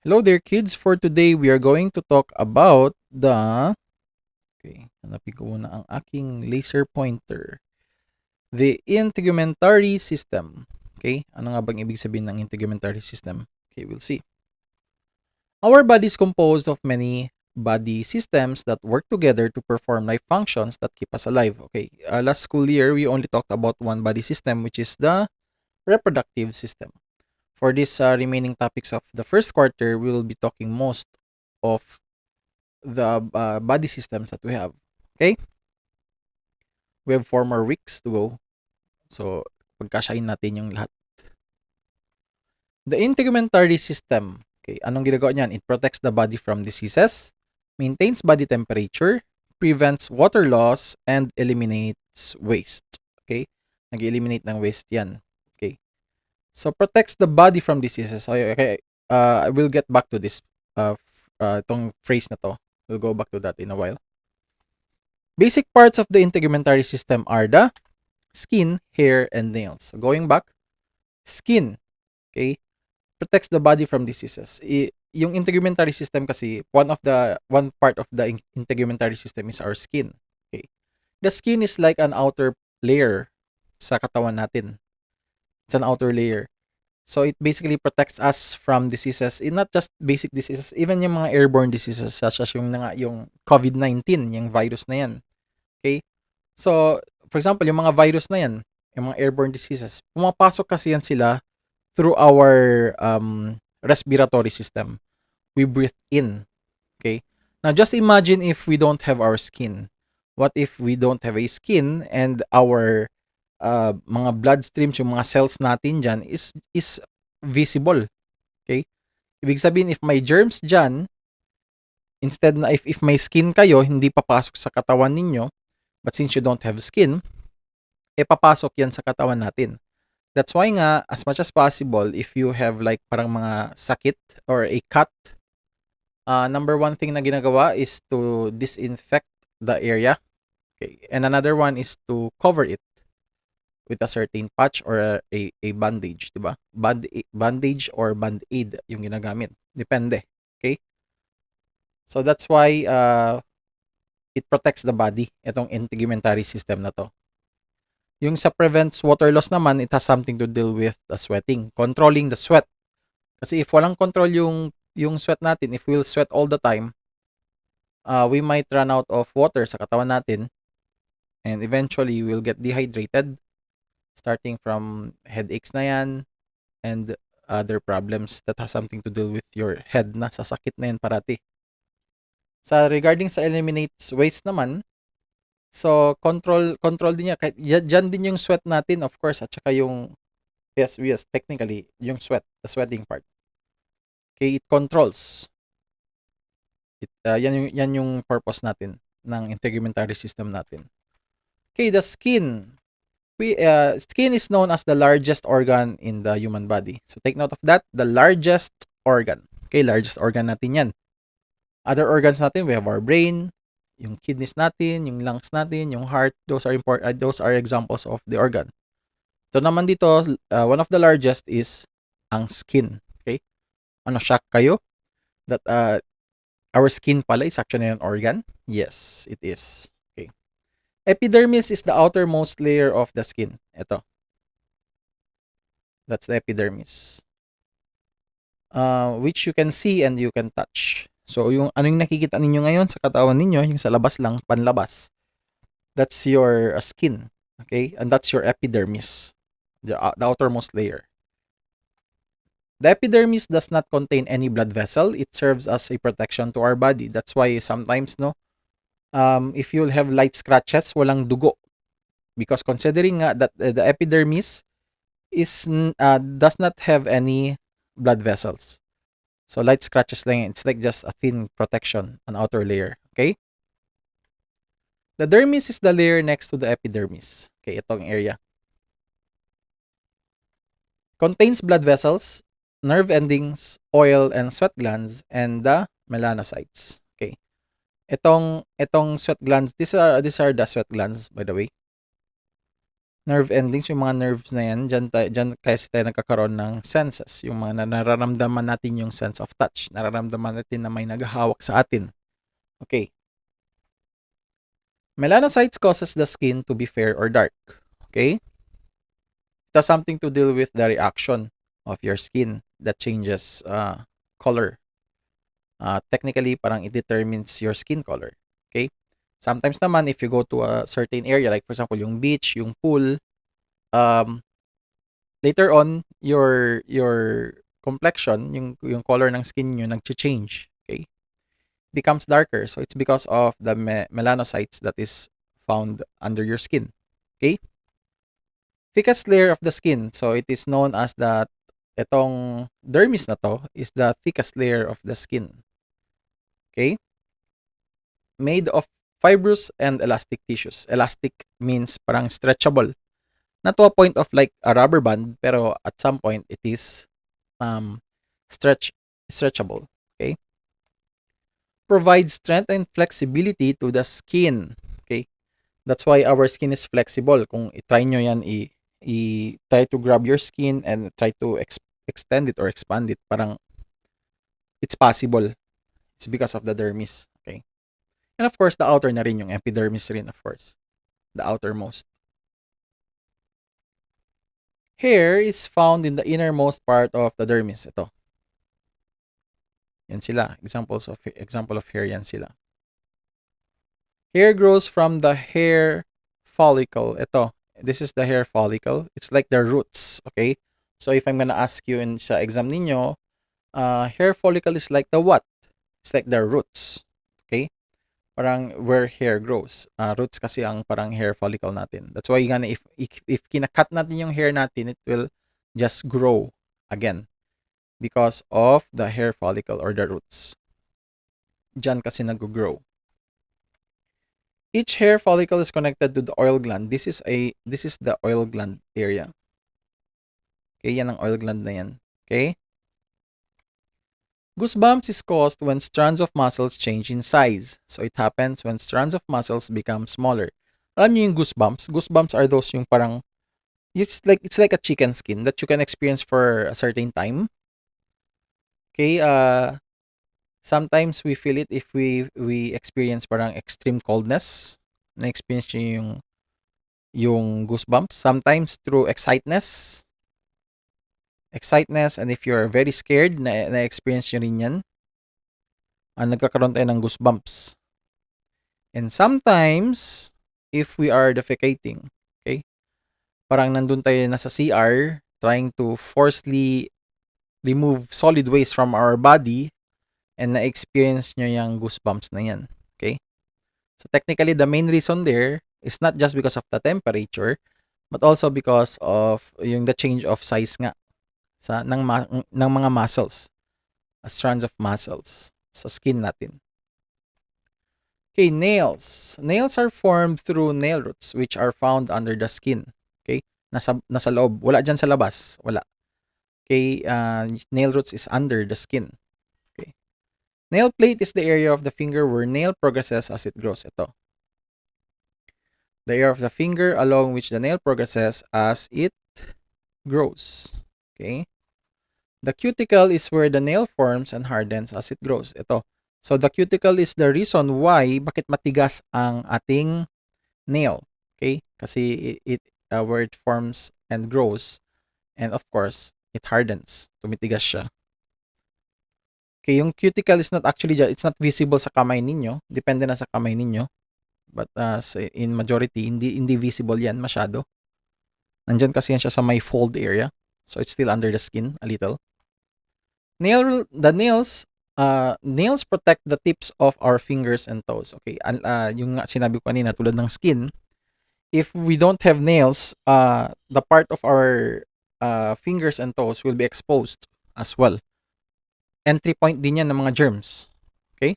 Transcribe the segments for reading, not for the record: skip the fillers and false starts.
Hello there, kids. For today, we are going to talk about the... Okay, hanapin ko muna ang aking laser pointer. The integumentary system. Okay, ano nga bang ibig sabihin ng integumentary system? Okay, we'll see. Our body is composed of many body systems that work together to perform life functions that keep us alive. Okay, last school year, we only talked about one body system, which is the reproductive system. For these remaining topics of the first quarter, we will be talking most of the body systems that we have. Okay? We have 4 more weeks to go. So, pagkasyahin natin yung lahat. The integumentary system. Okay, anong ginagawa niyan? It protects the body from diseases, maintains body temperature, prevents water loss, and eliminates waste. Okay? Nag-eliminate ng waste yan. Okay? So, protects the body from diseases. Okay, I will get back to this itong phrase na to. We'll go back to that in a while. Basic parts of the integumentary system are the skin, hair, and nails. So going back, skin, okay, protects the body from diseases. Yung integumentary system kasi, one part of the integumentary system is our skin. Okay. The skin is like an outer layer sa katawan natin. It's an outer layer. So it basically protects us from diseases, not just basic diseases, even yung mga airborne diseases such as yung COVID-19, yung virus na yan. Okay? So, for example, yung mga virus na yan, yung mga airborne diseases, pumapasok kasi yan sila through our respiratory system. We breathe in. Okay? Now, just imagine if we don't have our skin. What if we don't have a skin and our mga blood streams, yung mga cells natin dyan is visible. Okay? Ibig sabihin, if may germs dyan, instead na if may skin kayo, hindi papasok sa katawan ninyo, but since you don't have skin, papasok yan sa katawan natin. That's why nga, as much as possible, if you have like parang mga sakit or a cut, number one thing na ginagawa is to disinfect the area. Okay. And another one is to cover it with a certain patch or a bandage, diba? Bandage or band-aid yung ginagamit. Depende. Okay? So that's why it protects the body, itong integumentary system na to. Yung sa prevents water loss naman, it has something to deal with the sweating, controlling the sweat. Kasi if walang control yung sweat natin, if we'll sweat all the time, we might run out of water sa katawan natin and eventually we'll get dehydrated, starting from headaches na yan and other problems that has something to deal with your head na sasakit na yan parati. Sa regarding sa eliminates waste naman, so control din niya. Diyan din yung sweat natin, of course, at saka yung yes, technically yung the sweating part. Okay, it controls. Yan yung purpose natin ng integumentary system natin. Okay, the skin. Skin is known as the largest organ in the human body. So take note of that, the largest organ. Okay, largest organ natin yan. Other organs natin, we have our brain, yung kidneys natin, yung lungs natin, yung heart. Those are examples of the organ. So naman dito, one of the largest is ang skin. Okay? Ano, shock kayo that our skin pala is actually an organ? Yes, it is. Okay. Epidermis is the outermost layer of the skin. Ito. That's the epidermis. Which you can see and you can touch. So, yung anong nakikita ninyo ngayon sa katawan ninyo, yung sa labas lang, panlabas, that's your skin. Okay? And that's your epidermis, the outermost layer. The epidermis does not contain any blood vessel. It serves as a protection to our body. That's why sometimes, no, if you'll have light scratches, walang dugo. Because considering that the epidermis does not have any blood vessels. So, light scratches lang. It's like just a thin protection, an outer layer. Okay? The dermis is the layer next to the epidermis. Okay, itong area. Contains blood vessels, nerve endings, oil and sweat glands, and the melanocytes. Okay. Itong sweat glands, these are the sweat glands, by the way. Nerve endings, yung mga nerves na yan, dyan kasi tayo nagkakaroon ng senses. Yung mga nararamdaman natin yung sense of touch. Nararamdaman natin na may naghahawak sa atin. Okay. Melanocytes causes the skin to be fair or dark. Okay? It has something to do with the reaction of your skin that changes color. Technically, parang it determines your skin color. Okay? Sometimes naman, if you go to a certain area, like for example, yung beach, yung pool, later on, your complexion, yung color ng skin nyo, nag-change. Okay? Becomes darker. So, it's because of the melanocytes that is found under your skin. Okay? Thickest layer of the skin. So, it is known as that itong dermis na to is the thickest layer of the skin. Okay? Made of fibrous and elastic tissues. Elastic means parang stretchable. Not to a point of like a rubber band, pero at some point it is stretchable. Okay? Provides strength and flexibility to the skin. Okay? That's why our skin is flexible. Kung i-try nyo yan, try to grab your skin and try to extend it or expand it, parang it's possible. It's because of the dermis. Okay? And of course, the outer na rin, yung epidermis rin, of course. The outermost. Hair is found in the innermost part of the dermis. Ito. Yan sila. Example of hair, yan sila. Hair grows from the hair follicle. Ito. This is the hair follicle. It's like the roots. Okay? So if I'm gonna ask you sa exam ninyo, hair follicle is like the what? It's like the roots. Okay? Parang where hair grows. Roots kasi ang parang hair follicle natin. That's why if kinakat natin yung hair natin, it will just grow again because of the hair follicle or the roots. Diyan kasi nag-grow. Each hair follicle is connected to the oil gland. This is the oil gland area. Okay, yan ang oil gland na yan. Okay? Goosebumps is caused when strands of muscles change in size. So it happens when strands of muscles become smaller. Alam niyo yung goosebumps? Goosebumps are those yung parang it's like a chicken skin that you can experience for a certain time. Okay, sometimes we feel it if we experience parang extreme coldness. Na-experience niyo yung goosebumps. Sometimes through excitedness, and if you're very scared, na-experience nyo rin yan. Nagkakaroon tayo ng goosebumps. And sometimes, if we are defecating, okay, parang nandun tayo nasa CR, trying to forcefully remove solid waste from our body, and na-experience nyo yung goosebumps na yan. Okay? So technically, the main reason there is not just because of the temperature, but also because of the change of size nga ng mga muscles, strands of muscles sa skin natin. Okay, nails. Nails are formed through nail roots which are found under the skin. Okay? Nasa loob. Wala dyan sa labas. Wala. Okay, nail roots is under the skin. Okay. Nail plate is the area of the finger where nail progresses as it grows. Ito. The area of the finger along which the nail progresses as it grows. Okay? The cuticle is where the nail forms and hardens as it grows. Ito. So, the cuticle is the reason why bakit matigas ang ating nail. Okay? Kasi where it forms and grows. And of course, it hardens. Tumitigas siya. Okay, yung cuticle is not actually, it's not visible sa kamay ninyo. Depende na sa kamay ninyo. But in majority, hindi visible yan masyado. Nandyan kasi yan siya sa may fold area. So, it's still under the skin a little. Nails protect the tips of our fingers and toes. Okay, yung sinabi ko kanina tulad ng skin, if we don't have nails, the part of our fingers and toes will be exposed as well. Entry point din yan ng mga germs. Okay?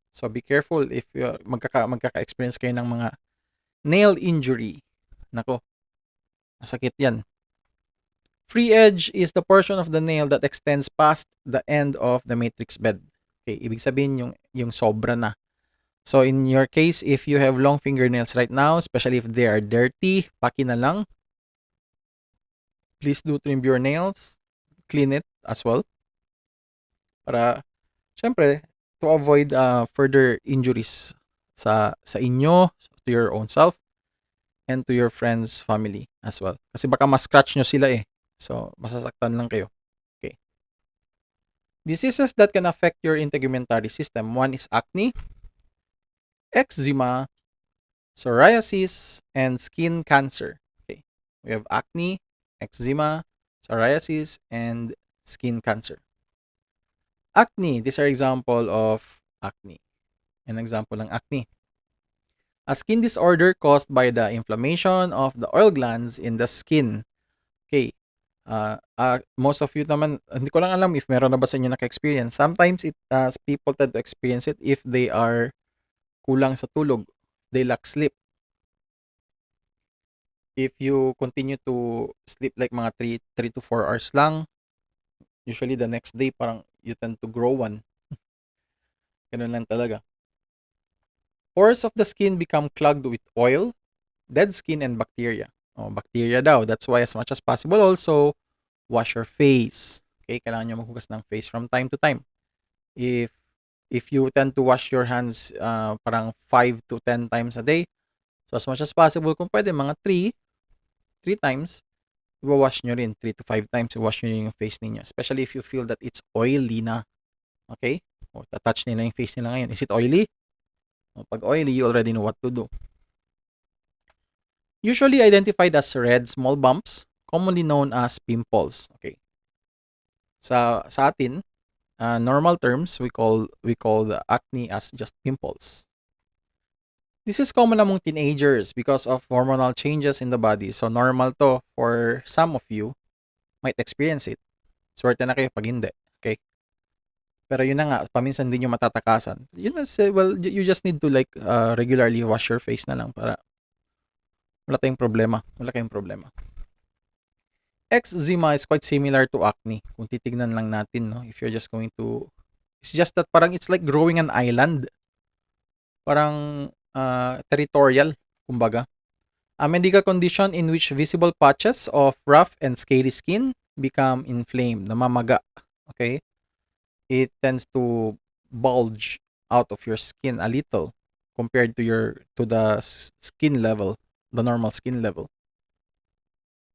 So be careful if magkaka-experience kayo ng mga nail injury. Nako, masakit yan. Free edge is the portion of the nail that extends past the end of the matrix bed. Okay, ibig sabihin yung sobra na. So in your case, if you have long fingernails right now, especially if they are dirty, paki na lang. Please do trim your nails. Clean it as well. Para, syempre, to avoid further injuries sa inyo, to your own self, and to your friends, family as well. Kasi baka ma-scratch nyo sila eh. So, masasaktan lang kayo. Okay. Diseases that can affect your integumentary system. One is acne, eczema, psoriasis, and skin cancer. Okay. We have acne, eczema, psoriasis, and skin cancer. Acne, these are example of acne. An example ng acne. A skin disorder caused by the inflammation of the oil glands in the skin. Okay. Most of you naman, hindi ko lang alam if meron na ba sa inyo naka-experience. Sometimes people tend to experience it if they are kulang sa tulog. They lack sleep. If you continue to sleep like mga 3 to 4 hours lang, usually the next day parang you tend to grow one. Ganun lang talaga. Pores of the skin become clogged with oil, dead skin, and bacteria. Bacteria daw. That's why as much as possible also, wash your face. Okay, kailangan nyo maghugas ng face from time to time. If you tend to wash your hands parang 5 to 10 times a day, so as much as possible, kung pwede, mga 3 times, i-wash nyo rin. 3 to 5 times, i-wash nyo yung face ninyo. Especially if you feel that it's oily na. Okay? O, touch nila yung face nila ngayon. Is it oily? O, pag oily, you already know what to do. Usually identified as red small bumps, commonly known as pimples. Okay. Sa atin, normal terms, we call the acne as just pimples. This is common among teenagers because of hormonal changes in the body. So normal to for some of you might experience it. Swerte na kayo pag hindi. Okay? Pero yun na nga, paminsan din yung matatakasan. Yun na, well, you just need to like regularly wash your face na lang para wala tayong problema. Wala kayong problema. Eczema is quite similar to acne. Kung titignan lang natin, no? If you're just going to... It's just that parang it's like growing an island. Parang territorial, kumbaga. A medical condition in which visible patches of rough and scaly skin become inflamed, namamaga. Okay? It tends to bulge out of your skin a little compared to the skin level, the normal skin level.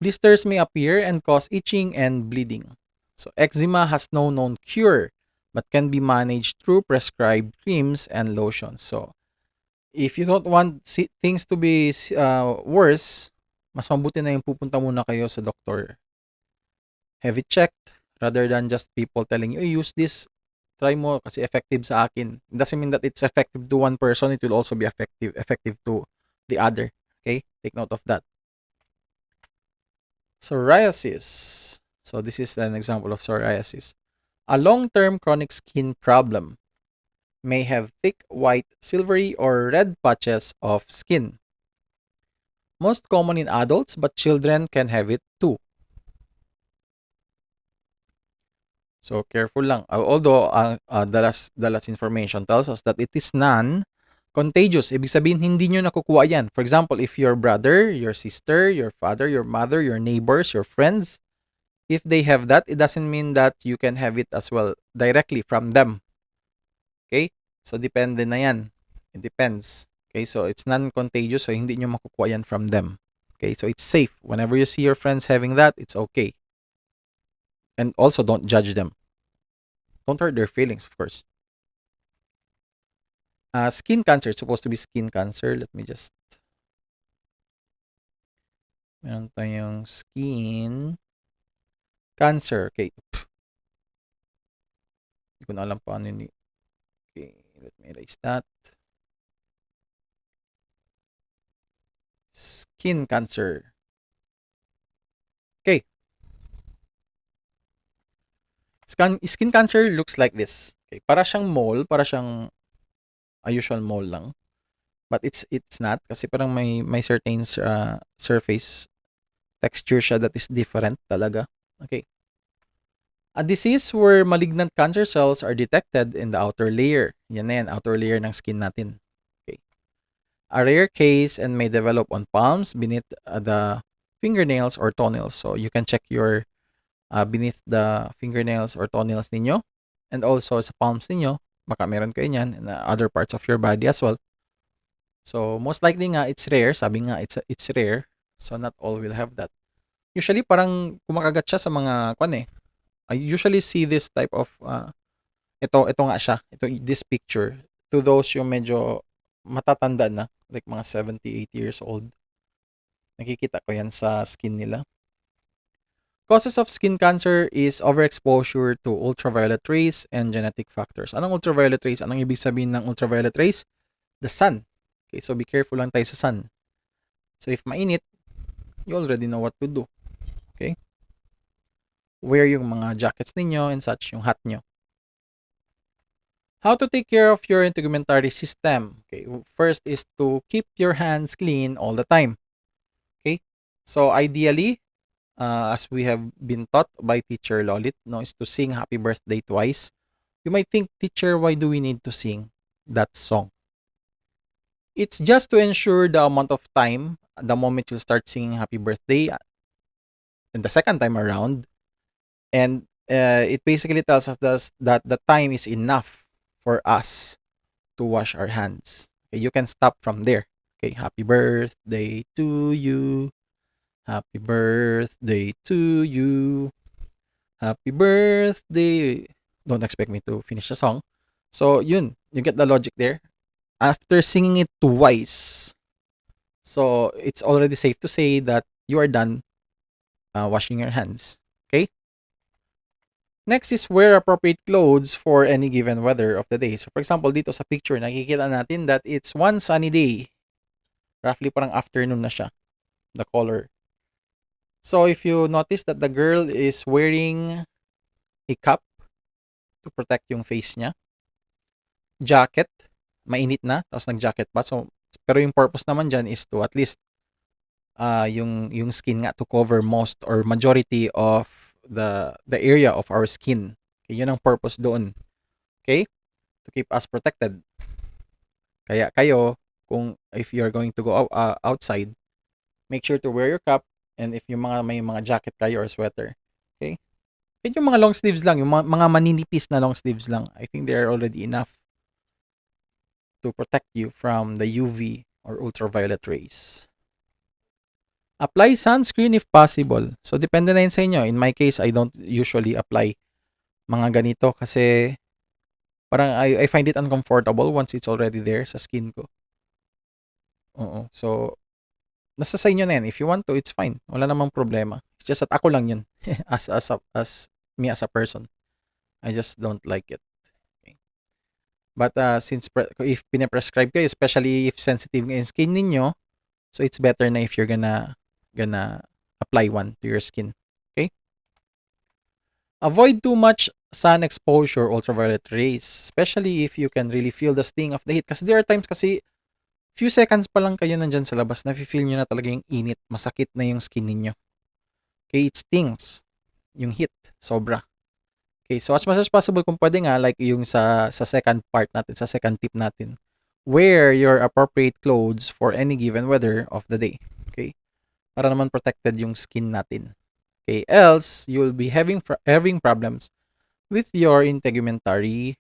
Blisters may appear and cause itching and bleeding. So eczema has no known cure but can be managed through prescribed creams and lotions. So if you don't want things to be worse, mas mabuti na yung pupunta muna kayo sa doktor. Have it checked rather than just people telling you, use this, try mo kasi effective sa akin. It doesn't mean that it's effective to one person, it will also be effective to the other. Okay? Take note of that. Psoriasis. So this is an example of psoriasis. A long-term chronic skin problem may have thick white, silvery, or red patches of skin. Most common in adults, but children can have it too. So careful lang. Although the last information tells us that it is non-contagious. Ibig sabihin, hindi nyo nakukuha yan. For example, if your brother, your sister, your father, your mother, your neighbors, your friends, if they have that, it doesn't mean that you can have it as well directly from them. Okay? So, depende na yan. It depends. Okay? So, it's non-contagious, so hindi nyo makukuha yan from them. Okay? So, it's safe. Whenever you see your friends having that, it's okay. And also, don't judge them. Don't hurt their feelings, of course. Skin cancer. It's supposed to be skin cancer. Let me just... Meron tayong skin cancer. Okay. Hindi ko na alam paano yun. Okay. Let me erase that. Skin cancer. Okay. Skin cancer looks like this. Okay. Para siyang mole. Para siyang a usual mole lang. But it's not. Kasi parang may certain surface texture siya that is different talaga. Okay. A disease where malignant cancer cells are detected in the outer layer. Yan na yan, outer layer ng skin natin. Okay. A rare case and may develop on palms beneath the fingernails or toenails. So you can check your beneath the fingernails or toenails ninyo, and also sa palms ninyo, baka meron kayo niyan, and other parts of your body as well. So most likely nga it's rare, sabi nga it's rare. So not all will have that. Usually parang kumakagat siya sa mga I usually see this type of ito nga siya. This picture to those yung medyo matatanda na, like mga 70, 80 years old. Nakikita ko yan sa skin nila. Causes of skin cancer is overexposure to ultraviolet rays and genetic factors. Anong ultraviolet rays? Anong ibig sabihin ng ultraviolet rays? The sun. Okay, so be careful lang tayo sa sun. So if mainit, you already know what to do. Okay? Wear yung mga jackets ninyo and such, yung hat nyo. How to take care of your integumentary system? Okay, first is to keep your hands clean all the time. Okay? So ideally, as we have been taught by Teacher Lolit, no, is to sing Happy Birthday twice. You might think, Teacher, why do we need to sing that song? It's just to ensure the amount of time, the moment you start singing Happy Birthday, and the second time around, and it basically tells us that the time is enough for us to wash our hands. Okay, you can stop from there. Okay, Happy Birthday to you. Happy birthday to you. Happy birthday. Don't expect me to finish the song. So, yun. You get the logic there. After singing it twice, so it's already safe to say that you are done washing your hands. Okay? Next is wear appropriate clothes for any given weather of the day. So, for example, dito sa picture, nakikita natin that it's one sunny day. Roughly parang afternoon na siya. The color. So, if you notice that the girl is wearing a cap to protect yung face niya. Jacket. Mainit na. Tapos nag-jacket pa. So, pero yung purpose naman dyan is to at least yung skin nga to cover most or majority of the area of our skin. Okay, yun ang purpose doon. Okay? To keep us protected. Kaya kayo, kung if you're going to go outside, make sure to wear your cap, and if yung may mga jacket kayo or sweater. Okay? Kahit yung mga long sleeves lang, yung mga maninipis na long sleeves lang, I think they are already enough to protect you from the UV or ultraviolet rays. Apply sunscreen if possible. So, depende na yun sa inyo. In my case, I don't usually apply mga ganito kasi parang I find it uncomfortable once it's already there sa skin ko. Oo. So, nasa sa inyo na yan. If you want to, it's fine. Wala namang problema. It's just that ako lang yun. as me as a person. I just don't like it. Okay. But since if pinaprescribe kayo, especially if sensitive yung skin ninyo, so it's better na if you're gonna apply one to your skin. Okay? Avoid too much sun exposure, ultraviolet rays, especially if you can really feel the sting of the heat. Kasi there are times kasi few seconds pa lang kayo nandyan sa labas, nafe-feel nyo na talaga yung init, masakit na yung skin ninyo. Okay, it stings. Yung heat, sobra. Okay, so as much as possible, kung pwede nga, like yung sa second part natin, sa second tip natin, wear your appropriate clothes for any given weather of the day. Okay? Para naman protected yung skin natin. Okay, else you'll be having problems with your integumentary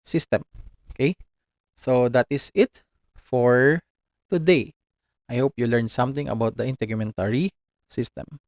system. Okay? So that is it for today. I hope you learned something about the integumentary system.